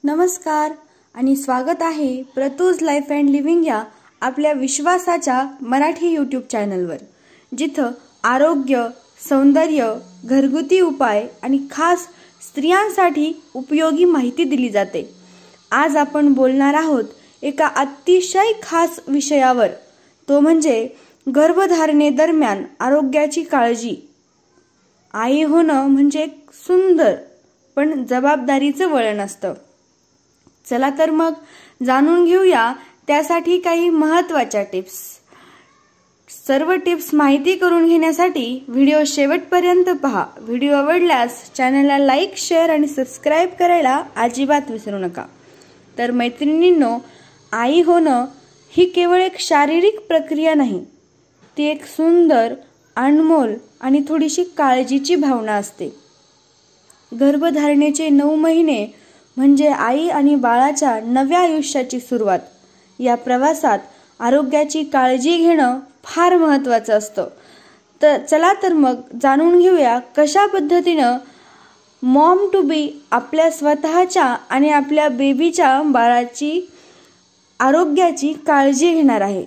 नमस्कार आणि स्वागत आहे प्रतूज लाईफ अँड लिव्हिंग या आपल्या विश्वासाच्या मराठी यूट्यूब चॅनलवर, जिथं आरोग्य, सौंदर्य, घरगुती उपाय आणि खास स्त्रियांसाठी उपयोगी माहिती दिली जाते। आज आपण बोलणार आहोत एका अतिशय खास विषयावर, तो म्हणजे गर्भधारणेदरम्यान आरोग्याची काळजी। आई होणं म्हणजे एक सुंदर पण जबाबदारीचं वळण असतं। चला तर मग जाणून घेऊया त्यासाठी काही महत्त्वाच्या टिप्स। सर्व टिप्स माहिती करून घेण्यासाठी व्हिडिओ शेवटपर्यंत पहा। व्हिडिओ आवडल्यास चॅनलला लाईक, शेअर आणि सबस्क्राइब करायला अजिबात विसरू नका। तर मैत्रिणींनो, आई होणं ही केवळ एक शारीरिक प्रक्रिया नाही, ती एक सुंदर, अनमोल आणि थोडीशी काळजीची भावना असते। गर्भधारणेचे 9 महिने म्हणजे आई आणि बाळाच्या नव्या आयुष्याची सुरुवात। या प्रवासात आरोग्याची काळजी घेणं फार महत्त्वाचं असतं। तर चला तर मग जाणून घेऊया कशा पद्धतीनं मॉम टू बी आपल्या स्वतःच्या आणि आपल्या बेबीच्या बाळाची आरोग्याची काळजी घेणार आहे।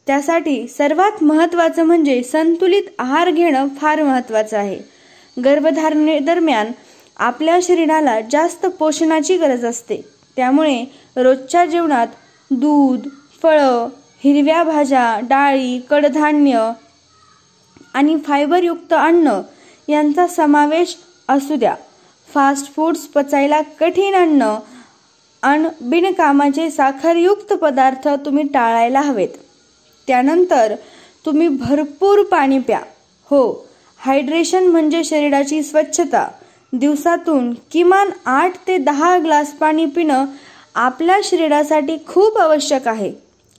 त्यासाठी सर्वात महत्त्वाचं म्हणजे संतुलित आहार घेणं फार महत्त्वाचं आहे। गर्भधारणेदरम्यान आपल्या शरीराला जास्त पोषणाची गरज असते, त्यामुळे रोजच्या जेवणात दूध, फळं, हिरव्या भाज्या, डाळी, कडधान्य आणि फायबरयुक्त अन्न यांचा समावेश असू द्या। फास्ट फूड्स, पचायला कठीण अन्न आणि बिनकामाचे साखरयुक्त पदार्थ तुम्ही टाळायला हवेत। त्यानंतर तुम्ही भरपूर पाणी प्या। हो, हायड्रेशन म्हणजे शरीराची स्वच्छता। दिवसातून किमान 8 ते 10 ग्लास पाणी पिणं आपल्या शरीरासाठी खूप आवश्यक आहे।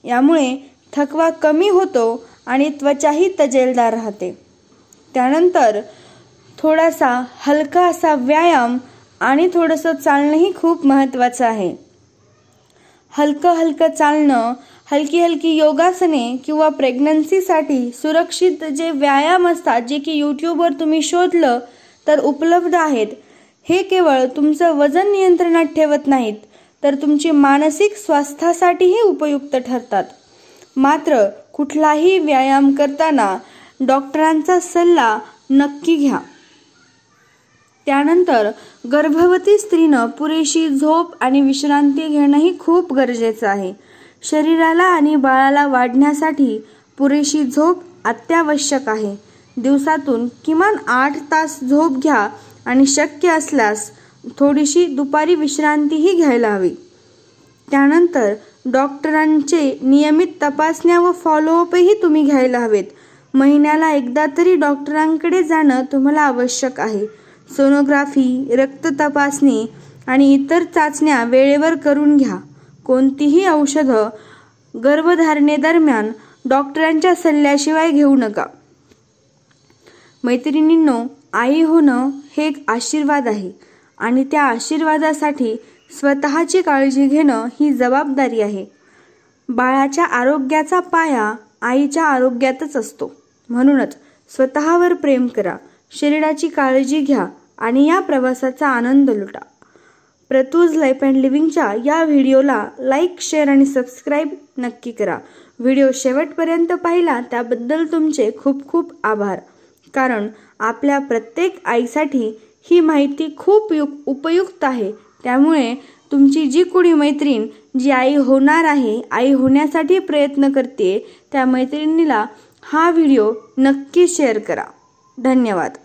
यामुळे थकवा कमी होतो आणि त्वचाही तजेलदार राहते। त्यानंतर थोडासा हलका असा व्यायाम आणि थोडंसं चालणंही खूप महत्त्वाचं आहे। हलकं चालणं, हलकी योगासने किंवा प्रेग्नन्सीसाठी सुरक्षित जे व्यायाम असतात, जे की यूट्यूबवर तुम्ही शोधलं तर उपलब्ध आहेत, हे केवळ तुमचं वजन नियंत्रणात ठेवत नाहीत, तर तुमची मानसिक स्वास्थ्यासाठीही उपयुक्त ठरतात। मात्र कुठलाही व्यायाम करताना डॉक्टरांचा सल्ला नक्की घ्या। त्यानंतर गर्भवती स्त्रीनं पुरेशी झोप आणि विश्रांती घेणंही खूप गरजेचं आहे। शरीराला आणि बाळाला वाढण्यासाठी पुरेशी झोप अत्यावश्यक आहे। दिवसातून किमान 8 तास झोप घ्या आणि शक्य असल्यास थोडीशी दुपारी विश्रांतीही घ्यायला हवी। त्यानंतर डॉक्टरांचे नियमित तपासण्या व फॉलोअपही तुम्ही घ्यायला हवेत। महिन्याला एकदा तरी डॉक्टरांकडे जाणं तुम्हाला आवश्यक आहे। सोनोग्राफी, रक्त तपासणी आणि इतर चाचण्या वेळेवर करून घ्या। कोणतीही औषधं गर्भधारणेदरम्यान डॉक्टरांच्या सल्ल्याशिवाय घेऊ नका। मैत्रिणींनो, आई होणं हे एक आशीर्वाद आहे आणि त्या आशीर्वादासाठी स्वतःची काळजी घेणं ही जबाबदारी आहे। बाळाच्या आरोग्याचा पाया आईच्या आरोग्यातच असतो। म्हणूनच स्वतःवर प्रेम करा, शरीराची काळजी घ्या आणि या प्रवासाचा आनंद लुटा। प्रतूज लाईफ अँड लिव्हिंगच्या या व्हिडिओला लाईक, शेअर आणि सबस्क्राइब नक्की करा। व्हिडिओ शेवटपर्यंत पाहिला त्याबद्दल तुमचे खूप खूप आभार, कारण आपल्या प्रत्येक आईसाठी ही माहिती खूप उपयुक्त आहे। त्यामुळे तुमची जी कोणी मैत्रीण जी आई होणार आहे, आई होण्यासाठी प्रयत्न करते, त्या मैत्रिणीला हा व्हिडिओ नक्की शेअर करा। धन्यवाद।